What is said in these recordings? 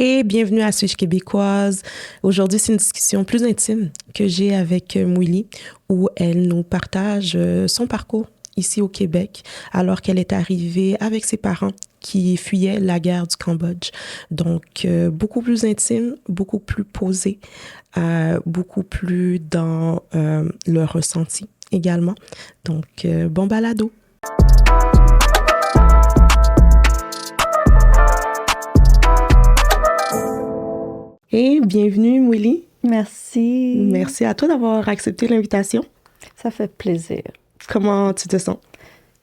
Et bienvenue à Switch québécoise. Aujourd'hui, c'est une discussion plus intime que j'ai avec Mouili, où elle nous partage son parcours ici au Québec, alors qu'elle est arrivée avec ses parents qui fuyaient la guerre du Cambodge. Donc, beaucoup plus intime, beaucoup plus posé, beaucoup plus dans le ressenti également. Donc, bon balado. Et bienvenue, Mouili. Merci. Merci à toi d'avoir accepté l'invitation. Ça fait plaisir. Comment tu te sens?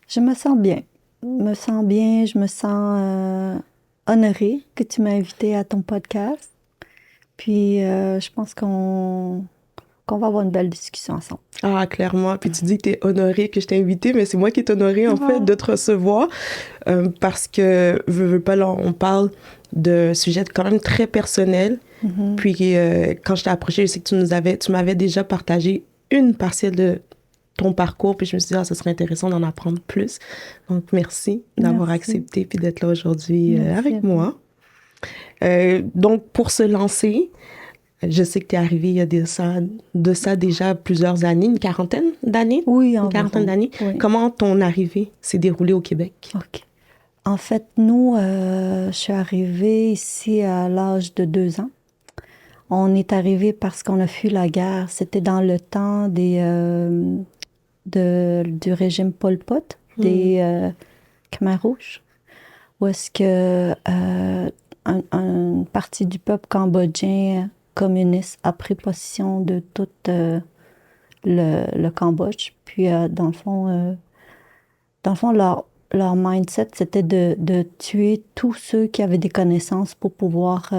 Je me sens bien. Je me sens honorée que tu m'as invitée à ton podcast. Puis, je pense qu'on va avoir une belle discussion ensemble. Ah, clairement. Puis tu dis que tu es honorée que je t'ai invitée, mais c'est moi qui est honorée, en fait, de te recevoir. Parce que, veux pas, là, on parle de sujets quand même très personnels. Mm-hmm. Puis, quand je t'ai approchée, je sais que tu m'avais déjà partagé une partielle de ton parcours, puis je me suis dit, ça serait intéressant d'en apprendre plus. Donc, merci d'avoir accepté puis d'être là aujourd'hui avec moi. Donc, pour se lancer, je sais que tu es arrivée il y a de ça déjà plusieurs années, une quarantaine d'années? Oui, une quarantaine d'années. Oui. Comment ton arrivée s'est déroulée au Québec? OK. En fait, nous, je suis arrivée ici à l'âge de 2 ans. On est arrivé parce qu'on a fui la guerre. C'était dans le temps du régime Pol Pot, des Khmers rouges, où est-ce que une partie du peuple cambodgien communiste a pris possession de tout le Cambodge. Puis, dans le fond leur mindset, c'était de tuer tous ceux qui avaient des connaissances pour pouvoir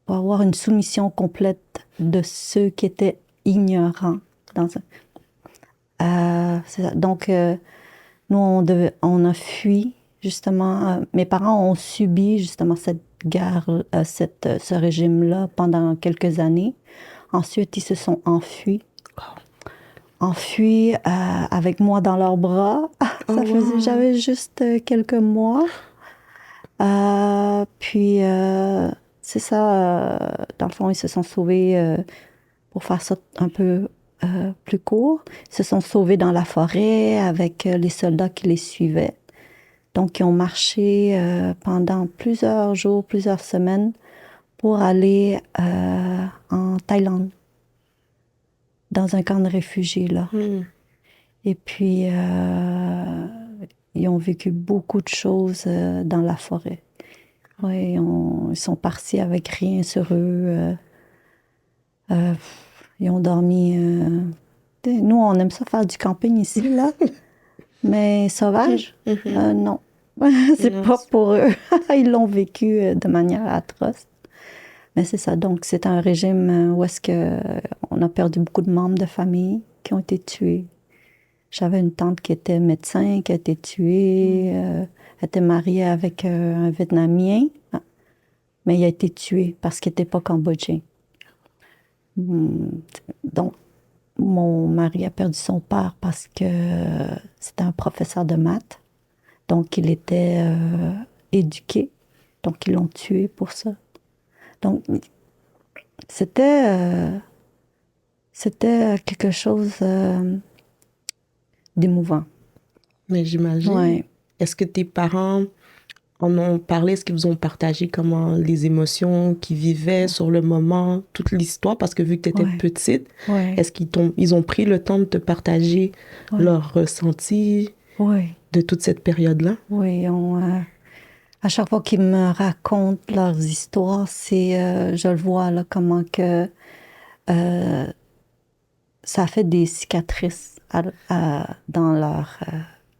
pour avoir une soumission complète de ceux qui étaient ignorants. Donc, nous, on a fui, justement. Mes parents ont subi, justement, cette guerre, ce régime-là pendant quelques années. Ensuite, ils se sont enfuis. Enfuis avec moi dans leurs bras. J'avais juste quelques mois. Puis, c'est ça, dans le fond, ils se sont sauvés, pour faire ça un peu plus court. Ils se sont sauvés dans la forêt avec les soldats qui les suivaient. Donc, ils ont marché pendant plusieurs jours, plusieurs semaines pour aller en Thaïlande, dans un camp de réfugiés, là. Et puis, ils ont vécu beaucoup de choses dans la forêt. Oui, ils sont partis avec rien sur eux. Ils ont dormi. Nous, on aime ça faire du camping ici, là. Mais sauvage, non. C'est pas pour eux. Ils l'ont vécu de manière atroce. Mais c'est ça. Donc, c'est un régime où est-ce qu'on a perdu beaucoup de membres de famille qui ont été tués. J'avais une tante qui était médecin, qui a été tuée. Elle était mariée avec un Vietnamien, mais il a été tué parce qu'il n'était pas cambodgien. Donc, mon mari a perdu son père parce que c'était un professeur de maths. Donc, il était éduqué. Donc, ils l'ont tué pour ça. Donc, c'était quelque chose d'émouvant. Mais j'imagine. Ouais. Est-ce que tes parents en ont parlé? Est-ce qu'ils vous ont partagé comment les émotions qu'ils vivaient sur le moment, toute l'histoire? Parce que vu que tu étais petite, est-ce qu'ils ont pris le temps de te partager leur ressenti de toute cette période-là? Oui, à chaque fois qu'ils me racontent leurs histoires, je le vois là, comment que ça fait des cicatrices dans leur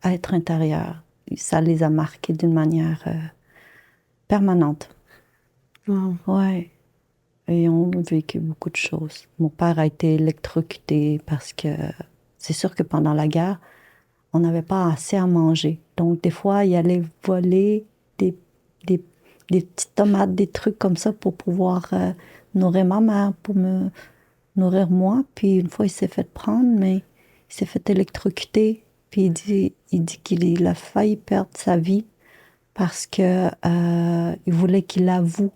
être intérieur. Ça les a marqués d'une manière permanente. Wow. Ouais. Et ils ont vécu beaucoup de choses. Mon père a été électrocuté parce que c'est sûr que pendant la guerre, on n'avait pas assez à manger. Donc, des fois, il allait voler des petites tomates, des trucs comme ça pour pouvoir nourrir ma mère, pour me nourrir moi. Puis une fois, il s'est fait prendre, mais il s'est fait électrocuter. Puis il dit qu'il a failli perdre sa vie parce que il voulait qu'il avoue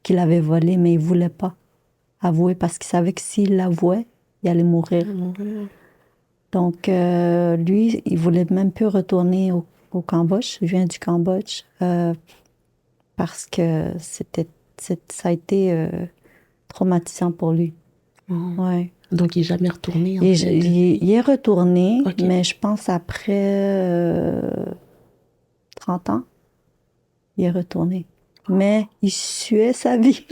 qu'il avait volé, mais il voulait pas avouer parce qu'il savait que s'il l'avouait, il allait mourir. Donc, lui, il voulait même plus retourner au Cambodge. Il vient du Cambodge parce que ça a été traumatisant pour lui. Ouais. Donc, il n'est jamais retourné, en fait. Il est retourné, mais je pense après 30 ans, il est retourné. Mais il suait sa vie.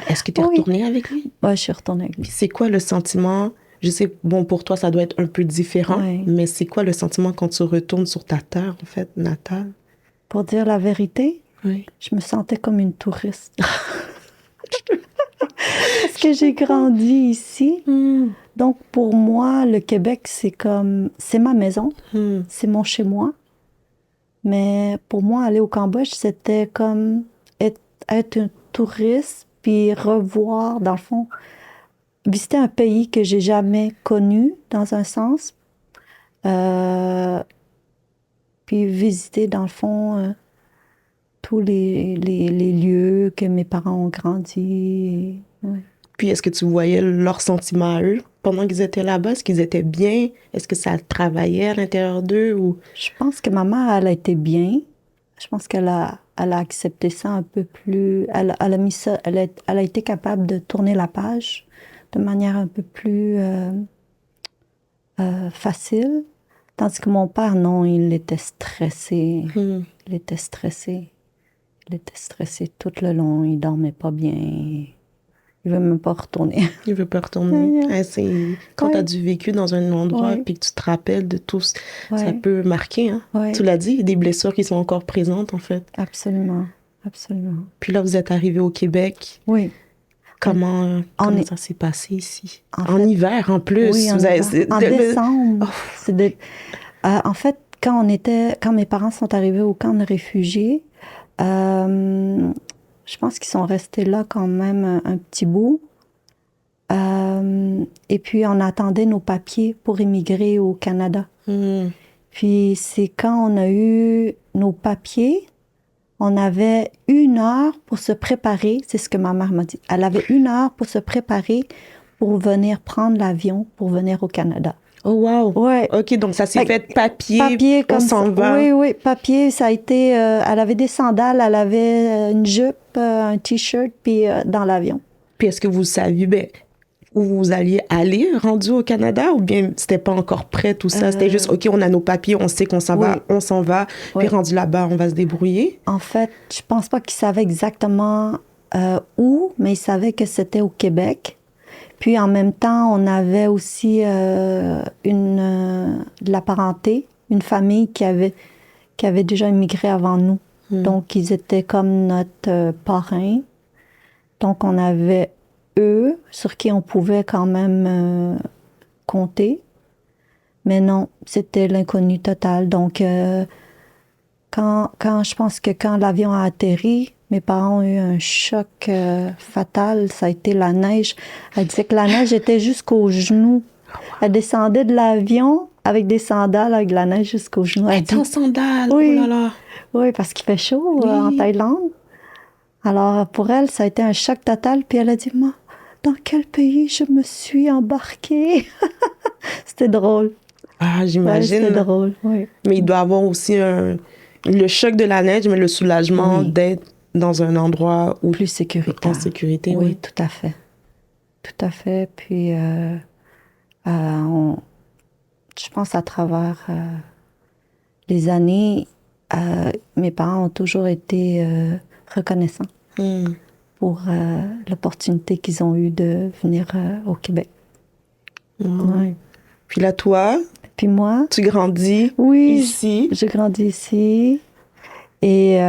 Est-ce que tu es retournée avec lui? Oui, je suis retournée avec lui. Puis c'est quoi le sentiment? Je sais, bon, pour toi, ça doit être un peu différent, mais c'est quoi le sentiment quand tu retournes sur ta terre, en fait, natale? Pour dire la vérité, je me sentais comme une touriste. Parce que j'ai grandi ici. Donc, pour moi, le Québec, c'est ma maison, c'est mon chez-moi. Mais pour moi, aller au Cambodge, c'était comme être un touriste, puis revoir, dans le fond, visiter un pays que j'ai jamais connu, dans un sens. Puis visiter, dans le fond, tous les lieux que mes parents ont grandi. Ouais. Puis est-ce que tu voyais leurs sentiments à eux pendant qu'ils étaient là-bas? Est-ce qu'ils étaient bien? Est-ce que ça travaillait à l'intérieur d'eux? Ou... Je pense que ma mère, elle a été bien. Je pense qu'elle a accepté ça un peu plus... Elle a mis ça... Elle a été capable de tourner la page de manière un peu plus facile. Tandis que mon père, non, il était stressé. Il était stressé. Il était stressé tout le long. Il dormait pas bien. Il veut même pas retourner. Il veut pas retourner. Quand tu as du vécu dans un endroit puis que tu te rappelles de tout, ça peut marquer. Hein? Tu l'as dit, il y a des blessures qui sont encore présentes, en fait. Absolument. Absolument. Puis là, vous êtes arrivé au Québec. Oui. Comment ça s'est passé ici? En fait, hiver, en plus. Oui, en décembre. En fait, quand mes parents sont arrivés au camp de réfugiés, je pense qu'ils sont restés là quand même un petit bout. Et puis, on attendait nos papiers pour émigrer au Canada. Puis, c'est quand on a eu nos papiers, on avait 1 heure pour se préparer. C'est ce que ma mère m'a dit. Elle avait 1 heure pour se préparer pour venir prendre l'avion pour venir au Canada. Oh, wow! Ouais. OK, donc ça s'est fait papier comme on s'en va. Oui, papier, ça a été... elle avait des sandales, elle avait une jupe, un T-shirt, puis dans l'avion. Puis est-ce que vous saviez où vous alliez aller rendu au Canada ou bien c'était pas encore prêt tout ça? C'était juste, OK, on a nos papiers, on sait qu'on s'en va, on s'en va, puis rendu là-bas, on va se débrouiller? En fait, je pense pas qu'ils savaient exactement où, mais ils savaient que c'était au Québec. Puis en même temps, on avait aussi de la parenté, une famille qui avait déjà immigré avant nous. Donc, ils étaient comme notre parrain. Donc, on avait eux sur qui on pouvait quand même compter. Mais non, c'était l'inconnu total. Donc, je pense que quand l'avion a atterri, mes parents ont eu un choc fatal. Ça a été la neige. Elle disait que la neige était jusqu'aux genoux. Elle descendait de l'avion avec des sandales, avec de la neige jusqu'aux genoux. Elle était en sandales? Oui, oh là là. Oui, parce qu'il fait chaud en Thaïlande. Alors, pour elle, ça a été un choc total. Puis elle a dit, moi, dans quel pays je me suis embarquée? C'était drôle. Ah, j'imagine. C'était drôle, oui. Mais il doit y avoir aussi le choc de la neige, mais le soulagement d'être dans un endroit où... Plus sécuritaire. En sécurité, oui. Tout à fait. Tout à fait. Puis, je pense à travers les années, mes parents ont toujours été reconnaissants pour l'opportunité qu'ils ont eue de venir au Québec. Ouais. Puis là, toi, puis moi, tu grandis ici. Je grandis ici. Et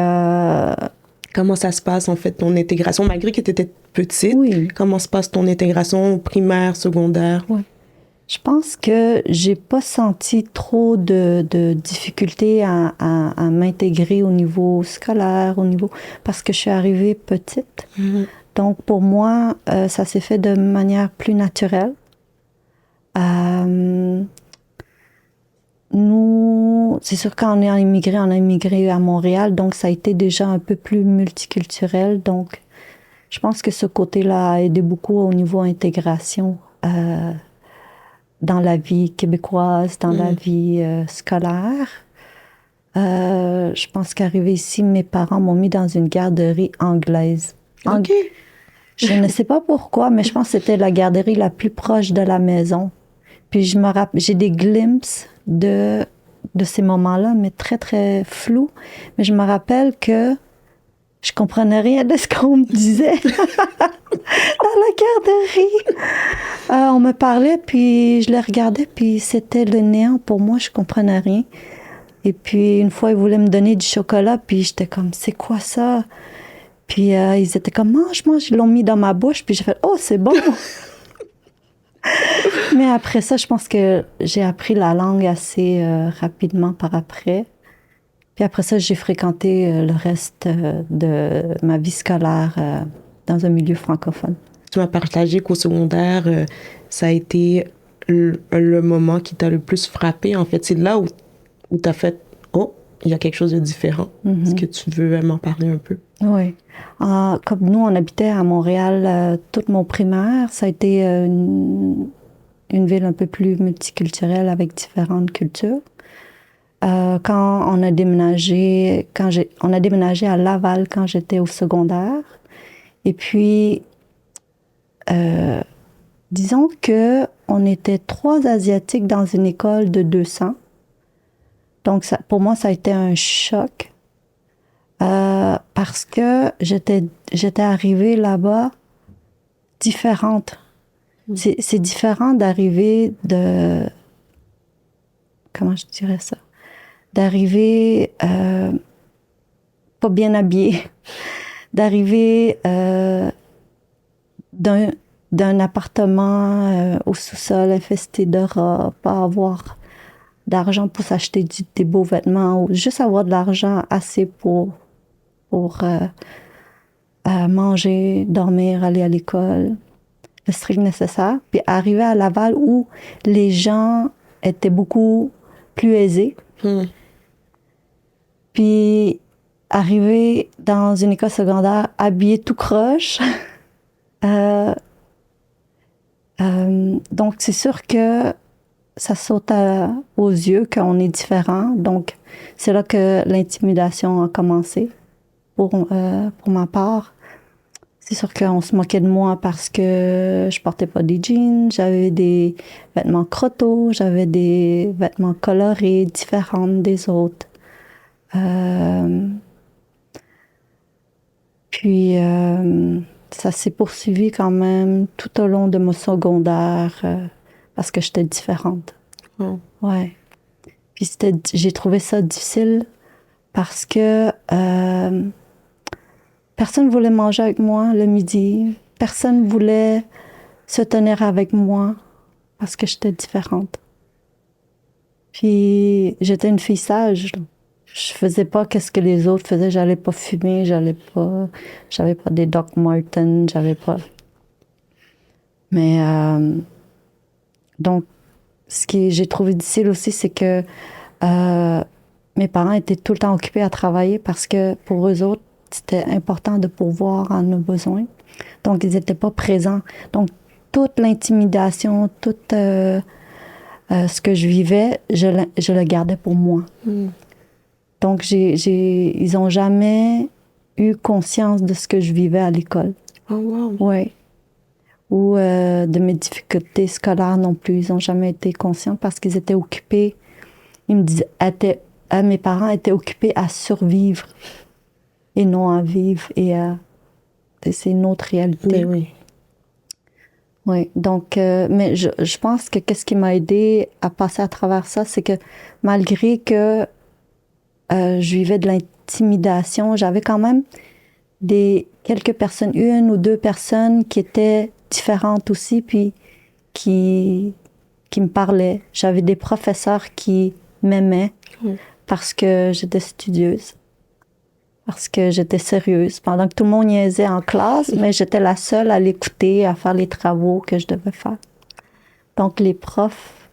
comment ça se passe, en fait, ton intégration? Malgré que tu étais petite, comment se passe ton intégration primaire, secondaire? Oui. Je pense que j'ai pas senti trop de difficultés à m'intégrer au niveau scolaire, parce que je suis arrivée petite. Donc, pour moi, ça s'est fait de manière plus naturelle. nous, c'est sûr quand on a immigré à Montréal, donc ça a été déjà un peu plus multiculturel. Donc, je pense que ce côté-là a aidé beaucoup au niveau intégration dans la vie québécoise, dans la vie scolaire. Je pense qu'arrivé ici, mes parents m'ont mis dans une garderie anglaise. OK. Je ne sais pas pourquoi, mais je pense que c'était la garderie la plus proche de la maison. Puis j'ai des glimpses de ces moments-là, mais très, très flous. Mais je me rappelle que je comprenais rien de ce qu'on me disait dans la garderie. On me parlait, puis je les regardais, puis c'était le néant pour moi, je comprenais rien. Et puis, une fois, ils voulaient me donner du chocolat, puis j'étais comme, c'est quoi ça? Puis, ils étaient comme, mange, ils l'ont mis dans ma bouche, puis j'ai fait, oh, c'est bon! Mais après ça, je pense que j'ai appris la langue assez rapidement par après. Puis après ça, j'ai fréquenté le reste de ma vie scolaire dans un milieu francophone. Tu m'as partagé qu'au secondaire, ça a été le moment qui t'a le plus frappé. En fait, c'est là où tu as fait « Oh, il y a quelque chose de différent. Est-ce que tu veux m'en parler un peu? Oui. Comme nous, on habitait à Montréal toute mon primaire. Ça a été une ville un peu plus multiculturelle avec différentes cultures. Quand on a déménagé, on a déménagé à Laval quand j'étais au secondaire. Et puis, disons que on était 3 Asiatiques dans une école de 200. Donc, pour moi, ça a été un choc parce que j'étais arrivée là-bas différente. C'est différent d'arriver comment je dirais ça? D'arriver pas bien habillée, d'arriver d'un appartement au sous-sol infesté de rats, pas avoir d'argent pour s'acheter des beaux vêtements ou juste avoir de l'argent assez pour manger, dormir, aller à l'école, le strict nécessaire. Puis arriver à Laval où les gens étaient beaucoup plus aisés. Puis arriver dans une école secondaire habillée tout croche. Donc c'est sûr que ça saute aux yeux qu'on est différent. Donc, c'est là que l'intimidation a commencé pour ma part. C'est sûr qu'on se moquait de moi parce que je portais pas des jeans, j'avais des vêtements crottos, j'avais des vêtements colorés, différents des autres. Puis, ça s'est poursuivi quand même tout au long de mon secondaire. Parce que j'étais différente. Oh. Ouais. Puis j'ai trouvé ça difficile parce que personne voulait manger avec moi le midi. Personne voulait se tenir avec moi parce que j'étais différente. Puis j'étais une fille sage. Je faisais pas qu'est-ce que les autres faisaient. J'allais pas fumer, j'avais pas des Doc Martens, j'avais pas. Mais donc, ce que j'ai trouvé difficile aussi, c'est que mes parents étaient tout le temps occupés à travailler parce que pour eux autres, c'était important de pourvoir à nos besoins. Donc, ils n'étaient pas présents. Donc, toute l'intimidation, tout ce que je vivais, je le gardais pour moi. Donc, ils n'ont jamais eu conscience de ce que je vivais à l'école. Oh, wow. Oui. Ou de mes difficultés scolaires non plus. Ils n'ont jamais été conscients parce qu'ils étaient occupés. Ils me disaient, mes parents étaient occupés à survivre et non à vivre. Et c'est une autre réalité. Mais oui. Oui, donc, mais je pense que qu'est-ce qui m'a aidé à passer à travers ça, c'est que malgré que je vivais de l'intimidation, j'avais quand même quelques personnes, 1 ou 2 personnes qui étaient différentes aussi, puis qui me parlaient. J'avais des professeurs qui m'aimaient parce que j'étais studieuse, parce que j'étais sérieuse. Pendant que tout le monde niaisait en classe, mais j'étais la seule à l'écouter, à faire les travaux que je devais faire. Donc, les profs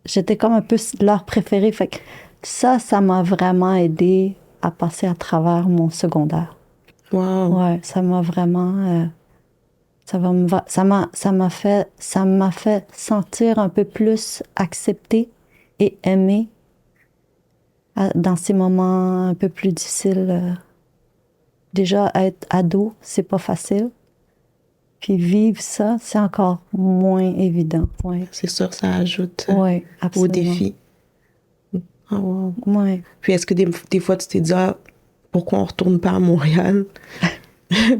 j'étais comme un peu leur préférée. Fait que ça m'a vraiment aidé à passer à travers mon secondaire. Wow. Ouais, ça m'a vraiment... ça m'a fait sentir un peu plus acceptée et aimée dans ces moments un peu plus difficiles. Déjà, être ado, c'est pas facile. Puis vivre ça, c'est encore moins évident. Ouais. C'est sûr, ça ajoute Ouais, au absolument. défi. Oh, wow. Ouais. Puis est-ce que des fois, tu t'es dit, ah, pourquoi on retourne pas à Montréal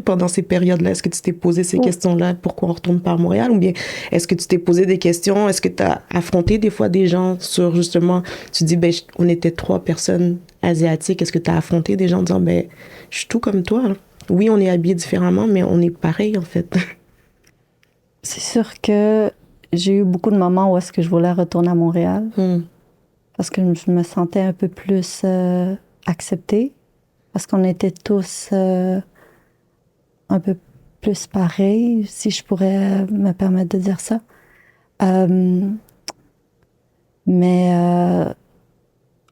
pendant ces périodes-là? Est-ce que tu t'es posé ces questions-là? Pourquoi on retourne pas à Montréal? Ou bien est-ce que tu t'es posé des questions? Est-ce que tu as affronté des fois des gens sur justement, tu dis, ben, on était 3 personnes asiatiques. Est-ce que tu as affronté des gens en disant, ben, je suis tout comme toi, hein. Oui, on est habillés différemment, mais on est pareil, en fait. C'est sûr que j'ai eu beaucoup de moments où est-ce que je voulais retourner à Montréal parce que je me sentais un peu plus acceptée, parce qu'on était tous un peu plus pareils, si je pourrais me permettre de dire ça. Mais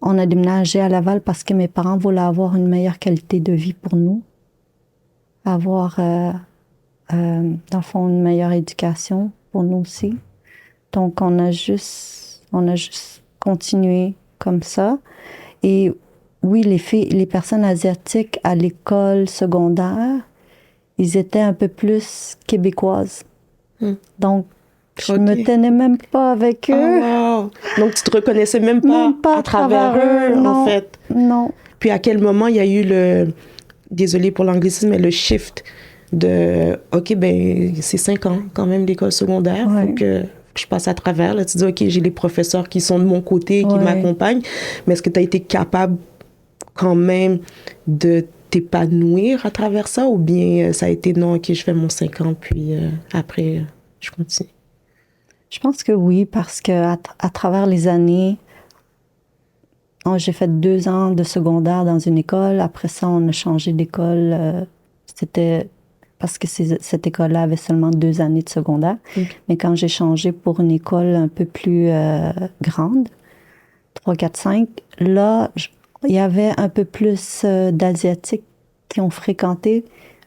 on a déménagé à Laval parce que mes parents voulaient avoir une meilleure qualité de vie pour nous, avoir, dans le fond, une meilleure éducation pour nous aussi. Donc, on a juste continué comme ça. Et oui, les personnes asiatiques à l'école secondaire, ils étaient un peu plus québécoises. Donc, je me tenais même pas avec eux. Oh, wow. Donc, tu te reconnaissais même pas à travers eux, non, en fait. Non. Puis, à quel moment il y a eu désolé pour l'anglicisme, mais le shift de, OK, ben c'est 5 ans quand même l'école secondaire, faut que je passe à travers. Là, tu dis, OK, j'ai les professeurs qui sont de mon côté, qui m'accompagnent, mais est-ce que tu as été capable quand même de t'épanouir à travers ça, ou bien ça a été non, OK, je fais mon 5 ans, puis après, je continue? Je pense que oui, parce que à travers les années, j'ai fait 2 ans de secondaire dans une école. Après ça, on a changé d'école. C'était parce que cette école-là avait seulement 2 années de secondaire. Mais quand j'ai changé pour une école un peu plus grande, 3, 4, 5, là, il y avait un peu plus d'Asiatiques qui ont fréquenté.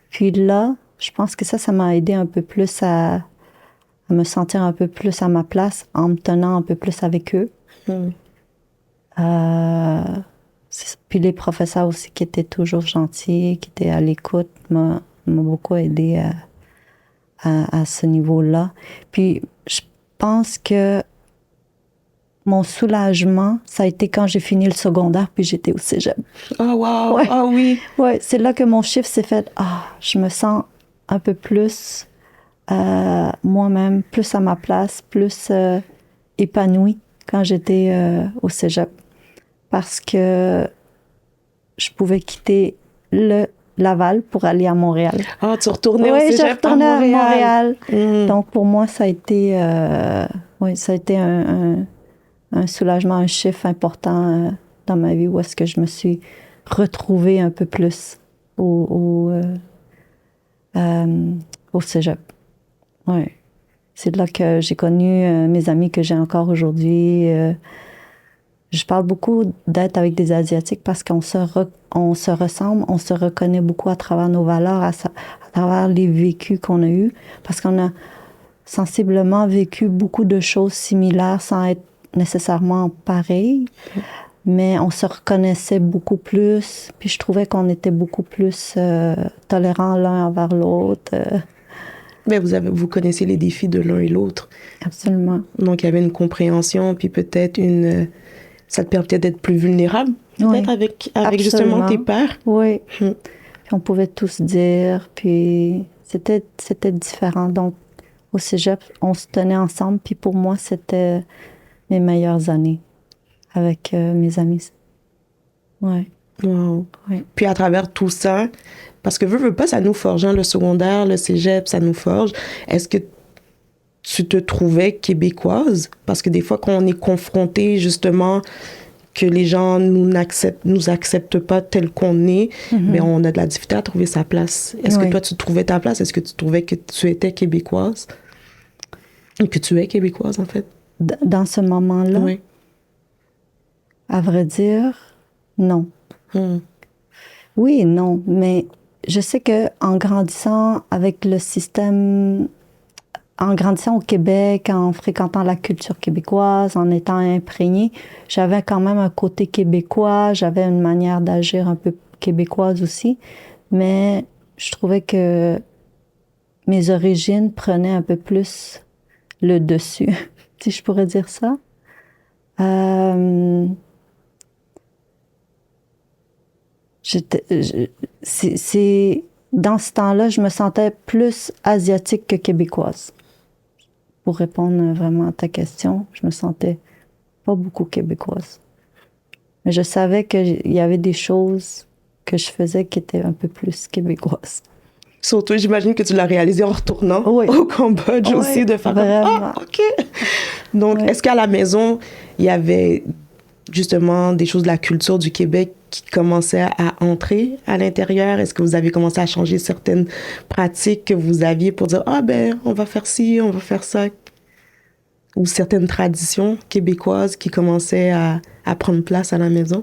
Puis là, je pense que ça m'a aidé un peu plus à me sentir un peu plus à ma place en me tenant un peu plus avec eux. Puis les professeurs aussi qui étaient toujours gentils, qui étaient à l'écoute, m'ont beaucoup aidé à ce niveau-là. Puis je pense que mon soulagement, ça a été quand j'ai fini le secondaire, puis j'étais au cégep. Oh, wow! Ah oui! Ouais, c'est là que mon chiffre s'est fait, je me sens un peu plus moi-même, plus à ma place, plus épanouie quand j'étais au cégep. Parce que je pouvais quitter le Laval pour aller à Montréal. Ah, tu retournais au cégep j'ai retourné à Montréal. Donc, pour moi, ça a été, un soulagement, un chiffre important dans ma vie où est-ce que je me suis retrouvée un peu plus au cégep. Ouais. C'est là que j'ai connu mes amis que j'ai encore aujourd'hui. Je parle beaucoup d'être avec des Asiatiques parce qu'on se ressemble, on se reconnaît beaucoup à travers nos valeurs, à travers les vécus qu'on a eus, parce qu'on a sensiblement vécu beaucoup de choses similaires sans être nécessairement pareils, mais on se reconnaissait beaucoup plus, puis je trouvais qu'on était beaucoup plus tolérants l'un envers l'autre. Mais vous connaissez les défis de l'un et l'autre. Absolument. Donc, il y avait une compréhension, puis peut-être ça te permettait d'être plus vulnérable, peut-être avec justement tes pairs. Oui. Puis on pouvait tous dire, puis c'était différent. Donc, au cégep, on se tenait ensemble, puis pour moi, c'était mes meilleures années avec mes amis. Oui. Wow. Ouais. Puis à travers tout ça, parce que veux pas, ça nous forge, hein, le secondaire, le cégep, ça nous forge. Est-ce que tu te trouvais québécoise? Parce que des fois, quand on est confronté, justement, que les gens nous acceptent pas tel qu'on est, mais on a de la difficulté à trouver sa place. Est-ce que toi, tu trouvais ta place? Est-ce que tu trouvais que tu étais québécoise? Et que tu es québécoise, en fait? dans ce moment-là? Oui. À vrai dire, non. Oui et non, mais je sais que en grandissant avec le système, en grandissant au Québec, en fréquentant la culture québécoise, en étant imprégnée, j'avais quand même un côté québécois, j'avais une manière d'agir un peu québécoise aussi, mais je trouvais que mes origines prenaient un peu plus le dessus, si je pourrais dire ça. Dans ce temps-là, je me sentais plus asiatique que québécoise. Pour répondre vraiment à ta question, je me sentais pas beaucoup québécoise. Mais je savais qu'il y avait des choses que je faisais qui étaient un peu plus québécoises. Surtout, j'imagine que tu l'as réalisé en retournant Oui. au Cambodge aussi, de faire vraiment. Ah, OK. Donc, est-ce qu'à la maison, il y avait justement des choses de la culture du Québec qui commençaient à entrer à l'intérieur? Est-ce que vous avez commencé à changer certaines pratiques que vous aviez pour dire, ah ben, on va faire ci, on va faire ça? Ou certaines traditions québécoises qui commençaient à prendre place à la maison?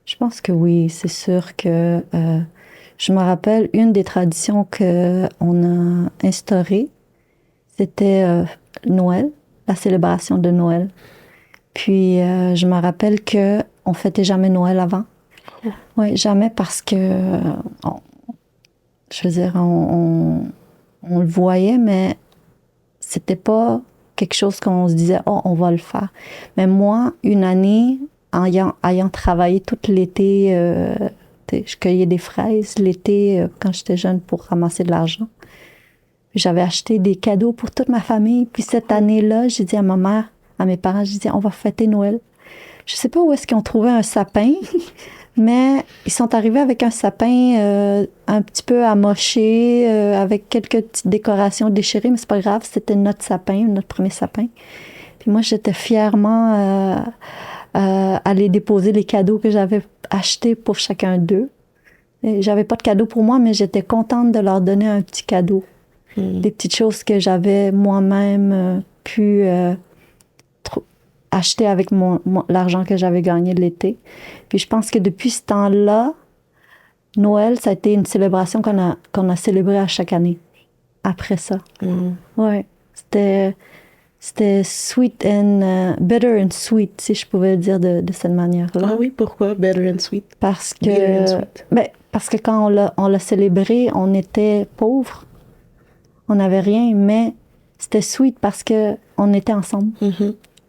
Je pense que oui, c'est sûr que je me rappelle une des traditions qu'on a instaurées, c'était Noël, la célébration de Noël. Puis je me rappelle que on fêtait jamais Noël avant. Oh. Oui, jamais parce que je veux dire, on le voyait, mais c'était pas quelque chose qu'on se disait, oh, on va le faire. Mais moi, une année, ayant travaillé tout l'été, je cueillais des fraises l'été quand j'étais jeune pour ramasser de l'argent. J'avais acheté des cadeaux pour toute ma famille. Puis cette année-là, j'ai dit à ma mère, à mes parents, j'ai dit, on va fêter Noël. Je sais pas où est-ce qu'ils ont trouvé un sapin, mais ils sont arrivés avec un sapin un petit peu amoché, avec quelques petites décorations déchirées, mais c'est pas grave, c'était notre sapin, notre premier sapin. Puis moi, j'étais fièrement aller déposer les cadeaux que j'avais achetés pour chacun d'eux. Et j'avais pas de cadeau pour moi, mais j'étais contente de leur donner un petit cadeau. Des petites choses que j'avais moi-même pu acheter avec l'argent que j'avais gagné de l'été. Puis je pense que depuis ce temps-là, Noël, ça a été une célébration qu'on a célébrée à chaque année. Après ça. Ouais. C'était sweet and bitter and sweet, si je pouvais le dire de cette manière-là. Ah oui, pourquoi bitter and sweet? Parce que quand on l'a célébré, on était pauvres. On n'avait rien, mais c'était sweet parce que on était ensemble.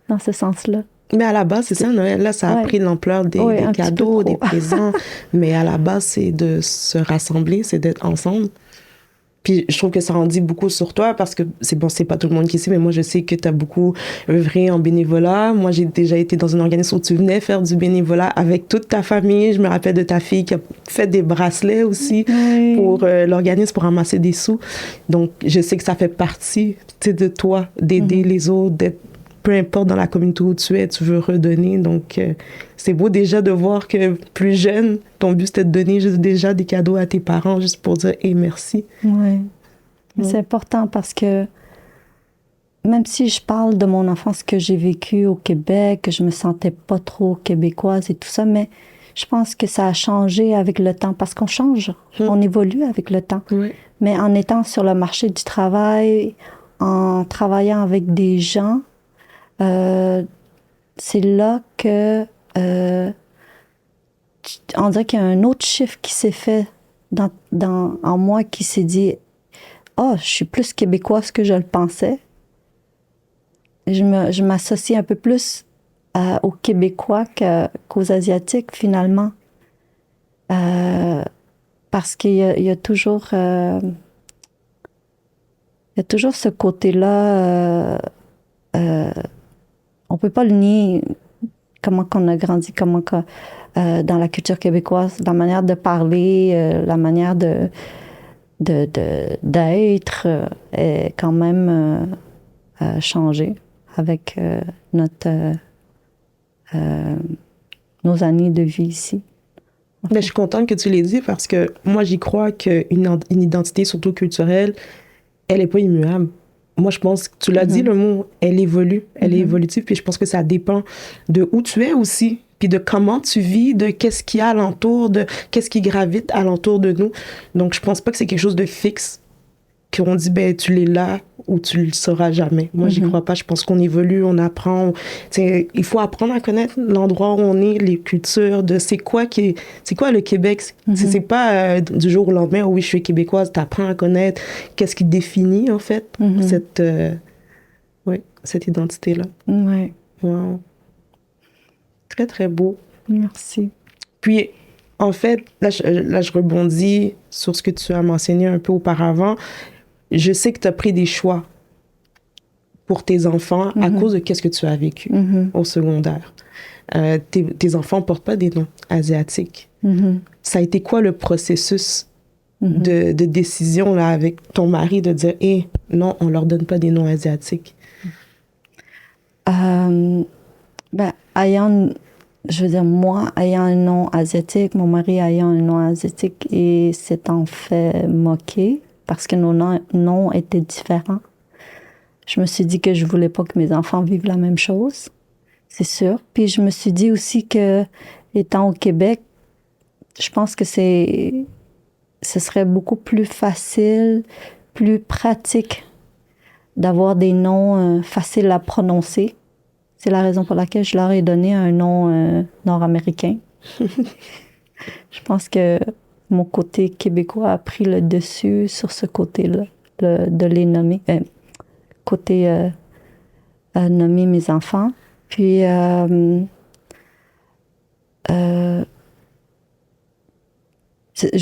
Dans ce sens-là. Mais à la base, c'est ça, Noël, là, ça a pris l'ampleur des cadeaux, des présents. Mais à la base, c'est de se rassembler, c'est d'être ensemble. Puis je trouve que ça en dit beaucoup sur toi parce que c'est pas tout le monde qui sait, mais moi, je sais que tu as beaucoup œuvré en bénévolat. Moi, j'ai déjà été dans un organisme où tu venais faire du bénévolat avec toute ta famille. Je me rappelle de ta fille qui a fait des bracelets aussi pour l'organisme, pour ramasser des sous. Donc, je sais que ça fait partie de toi, d'aider les autres, d'être peu importe dans la communauté où tu es, tu veux redonner. Donc, c'est beau déjà de voir que plus jeune, ton but, c'était de donner juste déjà des cadeaux à tes parents, juste pour dire « hey, merci ». Oui. C'est important parce que même si je parle de mon enfance que j'ai vécue au Québec, que je me sentais pas trop québécoise et tout ça, mais je pense que ça a changé avec le temps parce qu'on change, on évolue avec le temps. Mais en étant sur le marché du travail, en travaillant avec des gens, c'est là que on dirait qu'il y a un autre chiffre qui s'est fait en moi qui s'est dit je suis plus québécoise que je le pensais. Je m'associe un peu plus aux Québécois qu'aux Asiatiques finalement, parce qu'il y a toujours ce côté-là. On peut pas le nier, comment qu'on a grandi, dans la culture québécoise, la manière de parler, la manière d'être est quand même changé avec nos années de vie ici. Mais je suis contente que tu l'aies dit parce que moi, j'y crois qu'une identité, surtout culturelle, elle n'est pas immuable. moi, je pense que tu l'as dit, le mot, elle évolue, elle est évolutive, puis je pense que ça dépend de où tu es aussi, puis de comment tu vis, de qu'est-ce qu'il y a alentour, de qu'est-ce qui gravite alentour de nous. Donc, je pense pas que c'est quelque chose de fixe, qu'on dit, ben, tu l'es là ou tu le sauras jamais. Moi, j'y crois pas. Je pense qu'on évolue, on apprend. Il faut apprendre à connaître l'endroit où on est, les cultures, de c'est quoi le Québec. C'est pas du jour au lendemain, oh oui, je suis québécoise, t'apprends à connaître qu'est-ce qui définit, en fait, cette identité-là. Ouais. Wow. Très, très beau. Merci. Puis, en fait, là, je rebondis sur ce que tu as mentionné un peu auparavant. Je sais que tu as pris des choix pour tes enfants à cause de qu'est-ce que tu as vécu au secondaire. Tes enfants ne portent pas des noms asiatiques. Ça a été quoi le processus de décision là, avec ton mari de dire non, on ne leur donne pas des noms asiatiques? Je veux dire, moi, ayant un nom asiatique, mon mari ayant un nom asiatique, et c'est en fait moqué parce que nos noms étaient différents. Je me suis dit que je voulais pas que mes enfants vivent la même chose, c'est sûr. Puis je me suis dit aussi que, étant au Québec, je pense que ce serait beaucoup plus facile, plus pratique d'avoir des noms faciles à prononcer. C'est la raison pour laquelle je leur ai donné un nom nord-américain. Je pense que mon côté québécois a pris le dessus sur ce côté-là, de les nommer, nommer mes enfants. Puis, je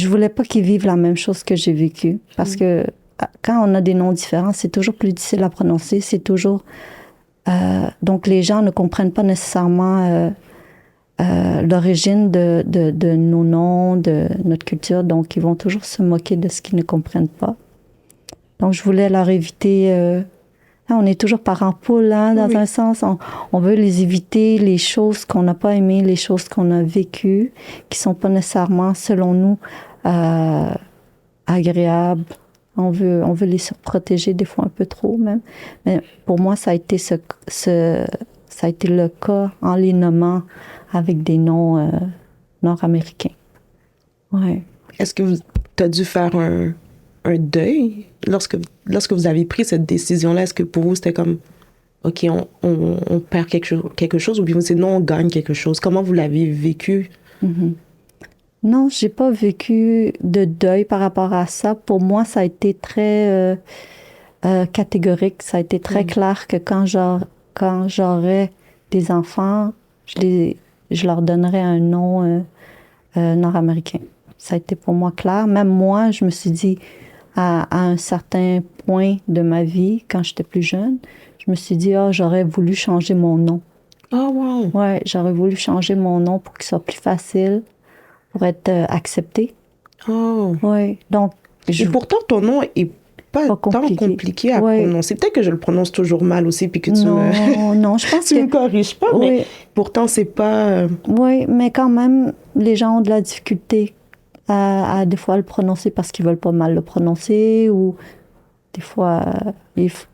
voulais pas qu'ils vivent la même chose que j'ai vécu, parce que quand on a des noms différents, c'est toujours plus difficile à prononcer, c'est toujours... donc, les gens ne comprennent pas nécessairement l'origine de nos noms, de notre culture. Donc, ils vont toujours se moquer de ce qu'ils ne comprennent pas. Donc, je voulais leur éviter... on est toujours parents poules, dans un sens. On veut les éviter les choses qu'on n'a pas aimées, les choses qu'on a vécues, qui ne sont pas nécessairement, selon nous, agréables. On veut les protéger des fois un peu trop même. Mais pour moi, ça a été ça a été le cas en les nommant avec des noms nord-américains. Ouais. Est-ce que tu as dû faire un deuil lorsque vous avez pris cette décision-là? Est-ce que pour vous, c'était comme, OK, on perd quelque chose ou bien c'est non, on gagne quelque chose? Comment vous l'avez vécu? Non, j'ai pas vécu de deuil par rapport à ça. Pour moi, ça a été très catégorique. Ça a été très clair que quand j'aurais des enfants, je leur donnerais un nom nord-américain. Ça a été pour moi clair. Même moi, je me suis dit, à un certain point de ma vie, quand j'étais plus jeune, je me suis dit, j'aurais voulu changer mon nom. Oh, wow! Ouais, j'aurais voulu changer mon nom pour qu'il soit plus facile, pour être accepté. Oh! Oui, donc... Et pourtant, ton nom est pas tant compliqué à prononcer. Peut-être que je le prononce toujours mal aussi, puis que tu non, je pense tu me corriges pas, mais pourtant, c'est pas... Oui, mais quand même, les gens ont de la difficulté à des fois le prononcer parce qu'ils veulent pas mal le prononcer, ou des fois,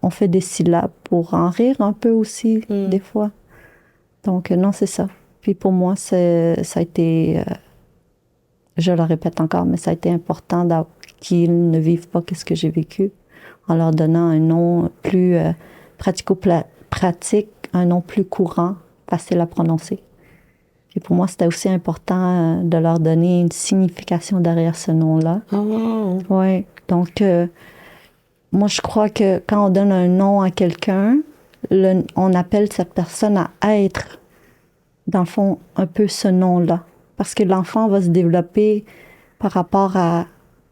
on fait des syllabes pour en rire un peu aussi, des fois. Donc, non, c'est ça. Puis pour moi, ça a été... je le répète encore, mais ça a été important qu'ils ne vivent pas ce que j'ai vécu, en leur donnant un nom plus pratico-pratique, un nom plus courant, facile à prononcer. Puis pour moi, c'était aussi important de leur donner une signification derrière ce nom-là. Oh. Oui. Donc, moi, je crois que quand on donne un nom à quelqu'un, on appelle cette personne à être, dans le fond, un peu ce nom-là. Parce que l'enfant va se développer par rapport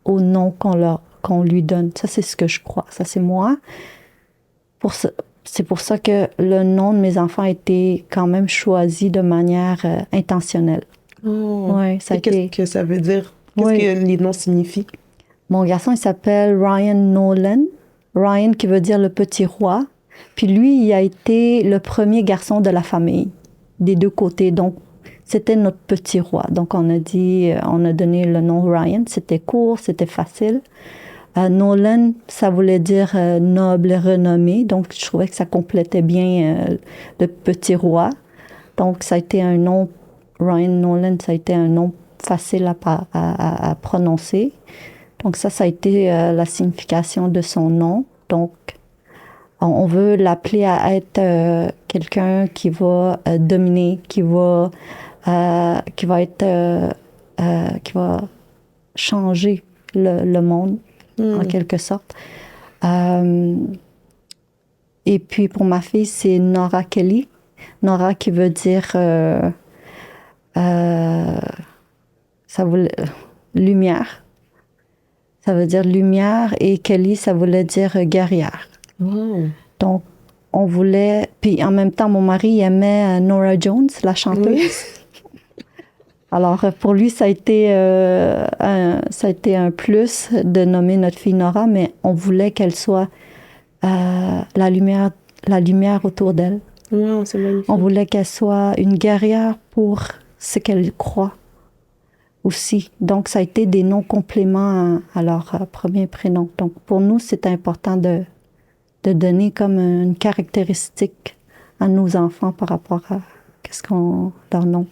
au nom qu'on lui donne. Ça, c'est ce que je crois. Ça, c'est moi. C'est pour ça que le nom de mes enfants a été quand même choisi de manière intentionnelle. Oh. Ouais, qu'est-ce que ça veut dire? Qu'est-ce que les noms signifient? Mon garçon, il s'appelle Ryan Nolan. Ryan qui veut dire le petit roi. Puis lui, il a été le premier garçon de la famille, des deux côtés. Donc, c'était notre petit roi. Donc, on a donné le nom Ryan. C'était court, c'était facile. Nolan, ça voulait dire noble et renommé. Donc, je trouvais que ça complétait bien le petit roi. Donc, ça a été un nom, Ryan Nolan, ça a été un nom facile à prononcer. Donc, ça a été la signification de son nom. Donc, on veut l'appeler à être quelqu'un qui va dominer, qui va changer le monde, en quelque sorte. Et puis, pour ma fille, c'est Nora Kelly. Nora qui veut dire ça voulait lumière. Ça veut dire lumière, et Kelly, ça voulait dire guerrière. Wow. Donc, on voulait... Puis en même temps, mon mari aimait Norah Jones, la chanteuse. Oui. Alors, pour lui, ça a été un plus de nommer notre fille Nora, mais on voulait qu'elle soit la lumière autour d'elle. Wow, c'est magnifique. On voulait qu'elle soit une guerrière pour ce qu'elle croit aussi. Donc, ça a été des noms compléments à leur premier prénom. Donc, pour nous, c'est important de donner comme une caractéristique à nos enfants par rapport à leur nom.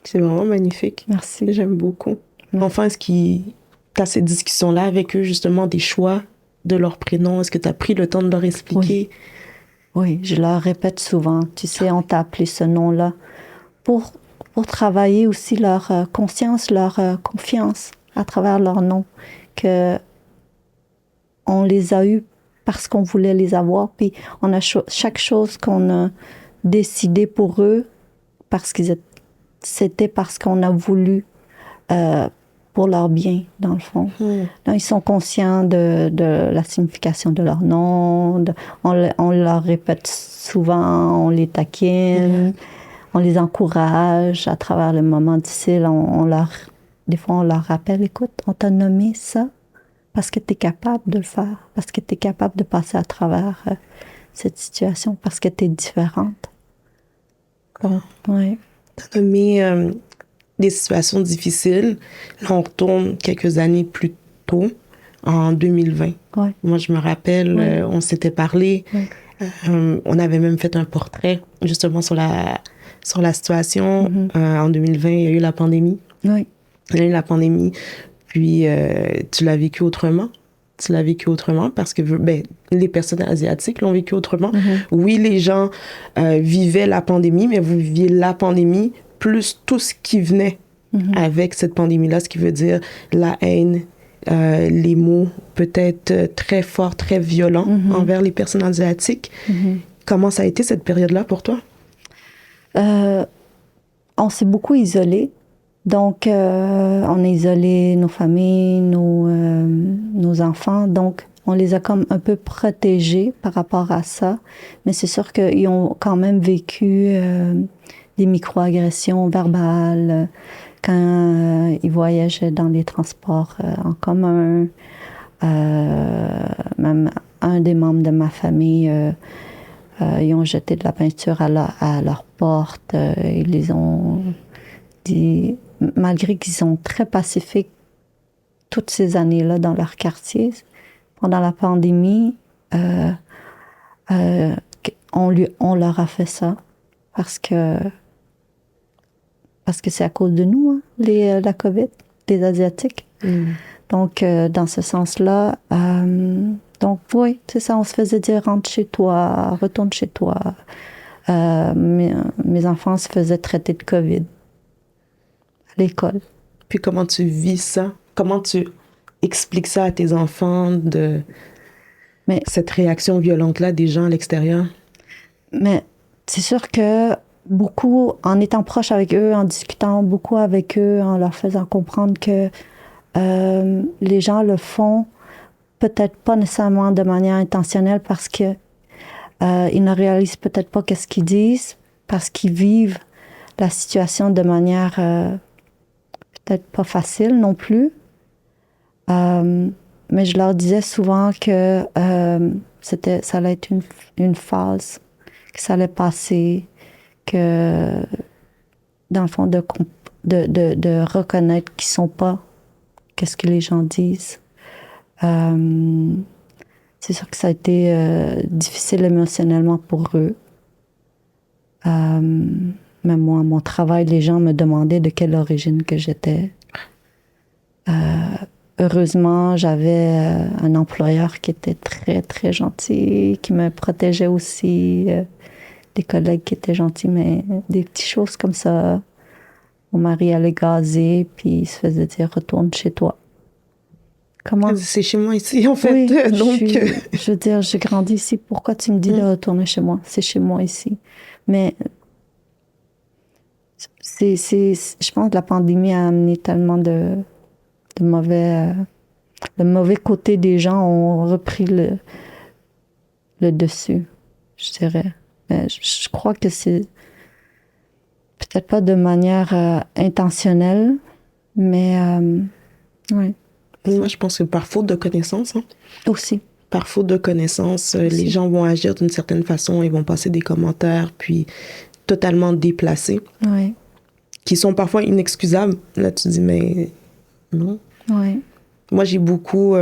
C'est vraiment magnifique. Merci. J'aime beaucoup. Enfin, est-ce que tu as ces discussions-là avec eux, justement, des choix de leur prénom? Est-ce que tu as pris le temps de leur expliquer? Oui, je leur répète souvent. Tu sais, on t'a appelé ce nom-là pour travailler aussi leur conscience, leur confiance à travers leur nom. Que on les a eus parce qu'on voulait les avoir. Puis on a chaque chose qu'on a décidé pour eux, c'était parce qu'on a voulu pour leur bien, dans le fond. Donc, ils sont conscients de la signification de leur nom. On leur répète souvent, on les taquine, on les encourage à travers le moment difficile. Des fois, on leur rappelle, écoute, on t'a nommé ça parce que tu es capable de le faire, parce que tu es capable de passer à travers cette situation, parce que tu es différente. Bon. Ouais. Tu as nommé des situations difficiles. Là, on retourne quelques années plus tôt, en 2020. Ouais. Moi, je me rappelle, on s'était parlé. On avait même fait un portrait, justement, sur la situation. En 2020, il y a eu la pandémie. Oui. Il y a eu la pandémie. Puis, tu l'as vécu autrement. Tu l'as vécu autrement parce que les personnes asiatiques l'ont vécu autrement. Oui, les gens vivaient la pandémie, mais vous viviez la pandémie plus tout ce qui venait avec cette pandémie-là, ce qui veut dire la haine, les mots peut-être très forts, très violents envers les personnes asiatiques. Comment ça a été cette période-là pour toi? On s'est beaucoup isolés. Donc, on a isolé nos familles, nos enfants. Donc, on les a comme un peu protégés par rapport à ça. Mais c'est sûr qu'ils ont quand même vécu des micro-agressions verbales quand ils voyageaient dans les transports en commun. Même un des membres de ma famille, ils ont jeté de la peinture à leur porte. Ils les ont dit... Malgré qu'ils sont très pacifiques toutes ces années-là dans leur quartier, pendant la pandémie, on leur a fait ça parce que c'est à cause de nous, la COVID, les Asiatiques. Donc, dans ce sens-là, donc oui, c'est ça, on se faisait dire rentre chez toi, retourne chez toi. Mes enfants se faisaient traiter de COVID. L'école. Puis comment tu vis ça? Comment tu expliques ça à tes enfants cette réaction violente-là des gens à l'extérieur? Mais c'est sûr que beaucoup, en étant proche avec eux, en discutant beaucoup avec eux, en leur faisant comprendre que les gens le font peut-être pas nécessairement de manière intentionnelle parce que ils ne réalisent peut-être pas qu'est-ce qu'ils disent, parce qu'ils vivent la situation de manière peut-être pas facile non plus. Mais je leur disais souvent que ça allait être une phase, que ça allait passer, que dans le fond, de reconnaître qu'ils ne sont pas qu'est-ce que les gens disent. C'est sûr que ça a été difficile émotionnellement pour eux. Même moi, mon travail, les gens me demandaient de quelle origine que j'étais. Heureusement, j'avais un employeur qui était très, très gentil, qui me protégeait aussi, des collègues qui étaient gentils, mais des petites choses comme ça. Mon mari allait gazer, puis il se faisait dire « Retourne chez toi ». Comment? C'est chez moi ici, en fait. Oui, Donc... je veux dire, j'ai grandi ici. Pourquoi tu me dis de retourner chez moi? C'est chez moi ici. Mais je pense que la pandémie a amené tellement de mauvais... le mauvais côté des gens ont repris le dessus, je dirais. Mais je crois que c'est peut-être pas de manière intentionnelle, mais oui. Moi, je pense que par faute de connaissances. Hein. Aussi. Par faute de connaissances, les gens vont agir d'une certaine façon, ils vont passer des commentaires, puis totalement déplacés, Oui. qui sont parfois inexcusables. Là, tu dis, mais non. Oui. Moi, j'ai beaucoup...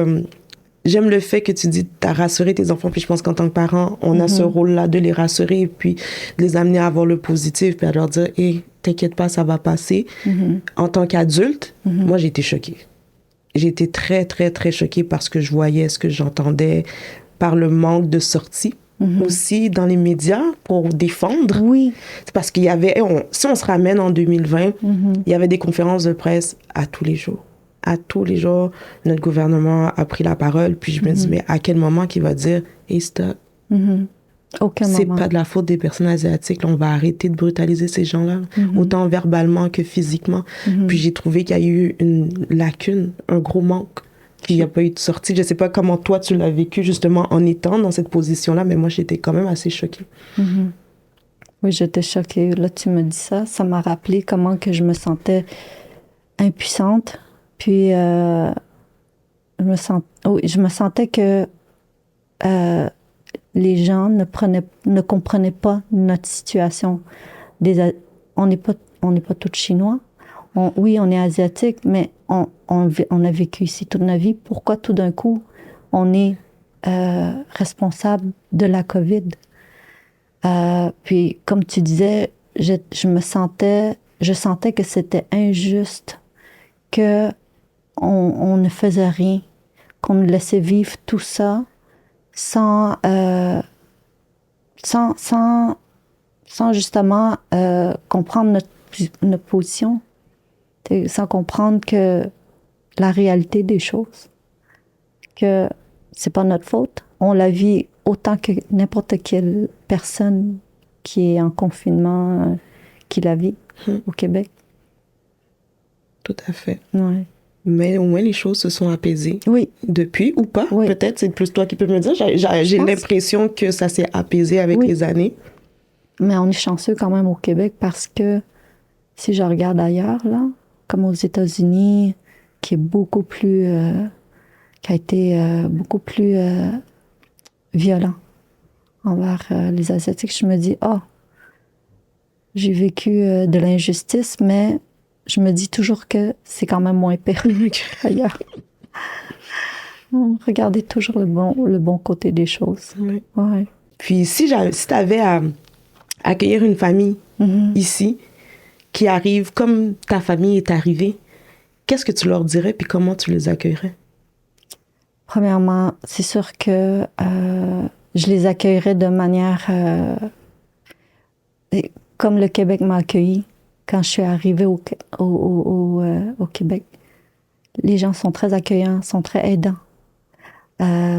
j'aime le fait que tu dis tu as rassuré tes enfants, puis je pense qu'en tant que parent, on a ce rôle-là de les rassurer, et puis de les amener à voir le positif, puis à leur dire « Hé, t'inquiète pas, ça va passer. En tant qu'adulte, moi, j'ai été choquée. J'ai été très, très, très choquée par ce que je voyais, ce que j'entendais, par le manque de sortie. Aussi dans les médias pour défendre. Oui. C'est parce qu'il y avait... si on se ramène en 2020, il y avait des conférences de presse à tous les jours. À tous les jours, notre gouvernement a pris la parole, puis je me dis, mais à quel moment qu'il va dire « Hey, stop! Aucun C'est moment. pas de la faute des personnes asiatiques. Là, on va arrêter de brutaliser ces gens-là, autant verbalement que physiquement. » Puis j'ai trouvé qu'il y a eu une lacune, un gros manque, qu'il n'y a pas eu de sortie. Je sais pas comment toi, tu l'as vécu justement en étant dans cette position-là, mais moi, j'étais quand même assez choquée. Oui, j'étais choquée. Là, tu me dis ça. Ça m'a rappelé comment que je me sentais impuissante. Puis, je me sentais que les gens ne comprenaient pas notre situation. On n'est pas tous chinois. Oui, on est asiatique, mais on a vécu ici toute notre vie. Pourquoi tout d'un coup, on est responsable de la COVID? Puis, comme tu disais, je sentais que c'était injuste, que on ne faisait rien, qu'on nous laissait vivre tout ça sans justement comprendre notre position, sans comprendre que la réalité des choses, que c'est pas notre faute. On la vit autant que n'importe quelle personne qui est en confinement qui la vit au Québec. Tout à fait. Ouais. Mais au moins, les choses se sont apaisées. Oui. Depuis ou pas? Oui. Peut-être, c'est plus toi qui peux me dire. J'ai l'impression que ça s'est apaisé avec les années. Mais on est chanceux quand même au Québec parce que si je regarde ailleurs, là, comme aux États-Unis, qui est beaucoup plus... qui a été beaucoup plus violent envers les Asiatiques, je me dis, j'ai vécu de l'injustice, mais je me dis toujours que c'est quand même moins pire qu'ailleurs. Regardez toujours le bon côté des choses. Oui. Ouais. Puis si tu avais à accueillir une famille ici qui arrive comme ta famille est arrivée, qu'est-ce que tu leur dirais puis comment tu les accueillerais? Premièrement, c'est sûr que je les accueillerais de manière comme le Québec m'a accueilli quand je suis arrivée au Québec. Les gens sont très accueillants, sont très aidants.